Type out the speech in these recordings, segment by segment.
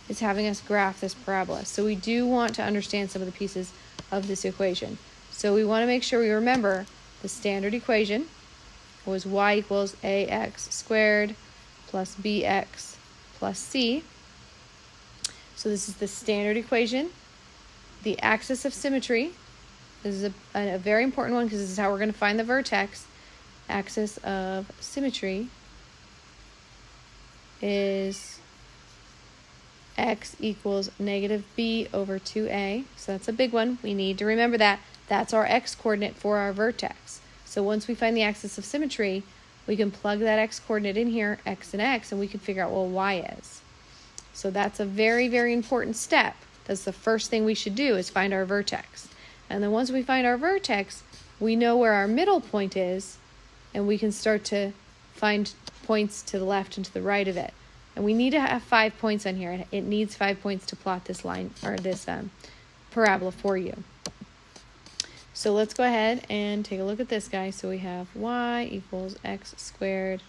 is having us graph this parabola. So we do want to understand some of the pieces of this equation. So we want to make sure we remember the standard equation was y equals ax squared plus bx plus c. So this is the standard equation. The axis of symmetry, this is a very important one because this is how we're going to find the vertex. Axis of symmetry is x equals negative b over 2a. So that's a big one. We need to remember that. That's our x coordinate for our vertex. So once we find the axis of symmetry, we can plug that x coordinate in here, x and x, and we can figure out what y is. So that's a very, very important step. That's the first thing we should do is find our vertex. And then once we find our vertex, we know where our middle point is, and we can start to find points to the left and to the right of it. And we need to have 5 points on here. It needs 5 points to plot this line, or this parabola for you. So let's go ahead and take a look at this guy. So we have y equals x squared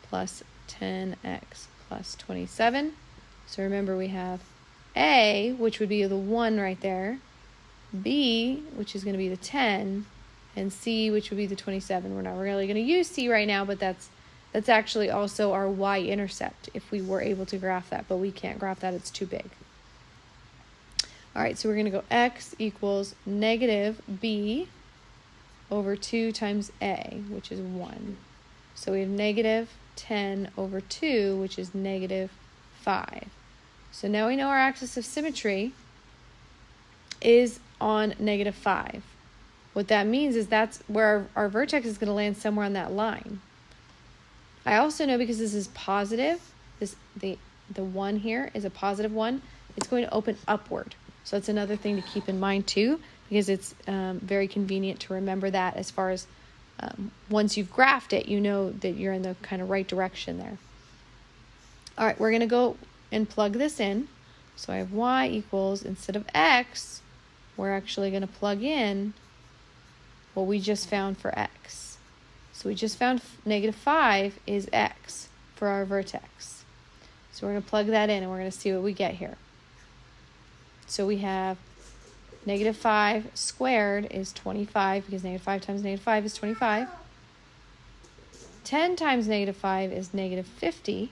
plus 10x plus 27. So remember we have a, which would be the 1 right there, b, which is going to be the 10, and c, which would be the 27. We're not really going to use c right now, but that's actually also our y-intercept if we were able to graph that, but we can't graph that, it's too big. All right, so we're going to go x equals negative b over 2 times a, which is 1. So we have negative 10 over 2, which is negative 5. So now we know our axis of symmetry is on negative 5. What that means is that's where our vertex is going to land, somewhere on that line. I also know because this is positive, the 1 here is a positive 1, it's going to open upward. So that's another thing to keep in mind too, because it's very convenient to remember that as far as once you've graphed it, you know that you're in the kind of right direction there. All right, we're going to go and plug this in. So I have y equals, instead of x, we're actually going to plug in what we just found for x. So we just found negative 5 is x for our vertex. So we're going to plug that in and we're going to see what we get here. So we have negative 5 squared is 25, because negative 5 times negative 5 is 25. 10 times negative 5 is negative 50,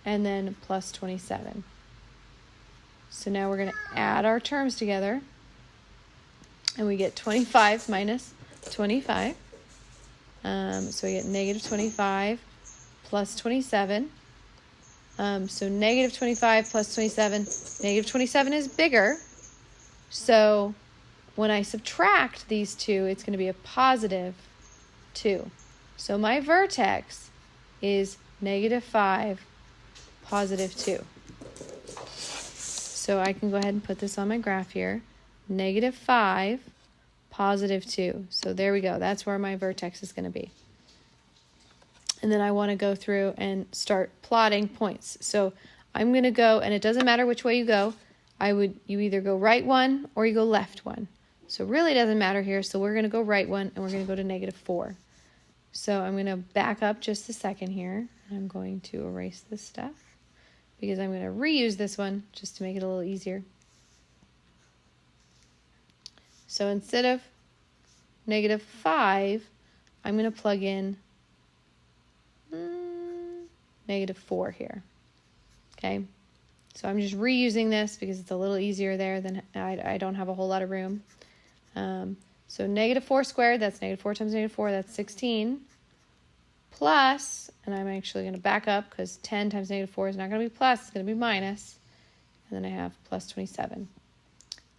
and then plus 27. So now we're going to add our terms together, and we get 25 minus 25. So we get negative 25 plus 27. So negative 25 plus 27, negative 27 is bigger. So when I subtract these two, it's going to be a positive 2. So my vertex is negative 5, positive 2. So I can go ahead and put this on my graph here. Negative 5, positive 2. So there we go. That's where my vertex is going to be. And then I want to go through and start plotting points. So I'm going to go, and it doesn't matter which way you go. You either go right one or you go left one. So it really doesn't matter here. So we're going to go right one, and we're going to go to negative 4. So I'm going to back up just a second here. And I'm going to erase this stuff because I'm going to reuse this one just to make it a little easier. So instead of negative 5, I'm going to plug in negative 4 here. Okay, so I'm just reusing this because it's a little easier there than I don't have a whole lot of room. So negative 4 squared, that's negative 4 times negative 4, that's 16. Plus, and I'm actually going to back up because 10 times negative 4 is not going to be plus, it's going to be minus. And then I have plus 27.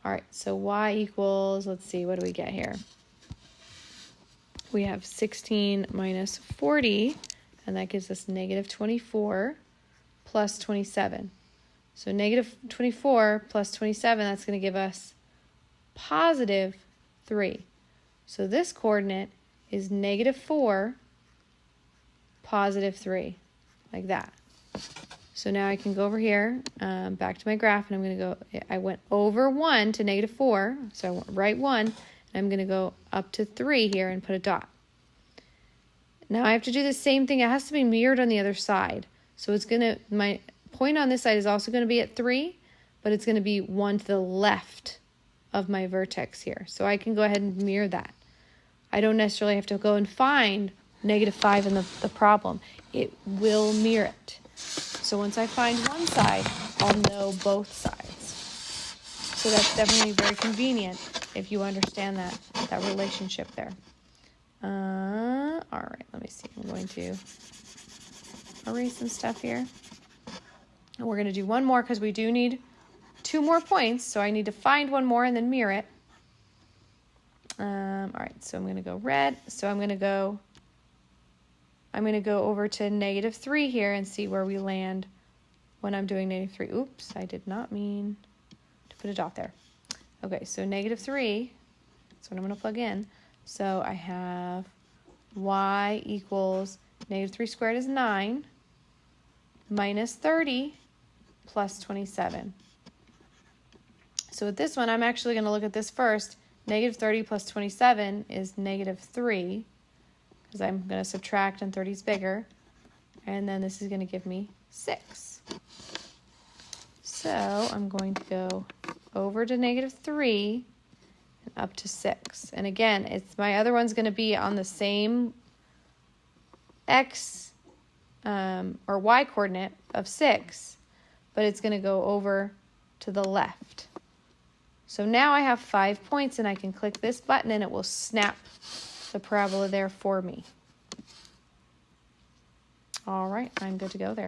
All right, so y equals, let's see, what do we get here? We have 16 minus 40. And that gives us negative 24 plus 27. So negative 24 plus 27, that's going to give us positive 3. So this coordinate is negative 4, positive 3, like that. So now I can go over here, back to my graph, and I'm going to go, I went over 1 to negative 4, so I went right 1, and I'm going to go up to 3 here and put a dot. Now I have to do the same thing. It has to be mirrored on the other side. So it's going to, point on this side is also going to be at 3, but it's going to be 1 to the left of my vertex here. So I can go ahead and mirror that. I don't necessarily have to go and find -5 in the problem. It will mirror it. So once I find one side, I'll know both sides. So that's definitely very convenient if you understand that relationship there. All right, let me see. I'm going to erase some stuff here. And we're going to do one more because we do need 2 more points. So I need to find one more and then mirror it. All right, so I'm going to go red. So I'm going to go over to -3 here and see where we land when I'm doing -3. Oops, I did not mean to put a dot there. Okay, so -3, that's what I'm going to plug in. So I have y equals -3 squared is 9, minus 30 plus 27. So with this one, I'm actually going to look at this first. -30 plus 27 is -3, because I'm going to subtract and 30 is bigger. And then this is going to give me 6. So I'm going to go over to -3 and up to 6. And again, my other one's going to be on the same x or y coordinate of 6, but it's going to go over to the left. So now I have 5 points, and I can click this button and it will snap the parabola there for me. All right, I'm good to go there.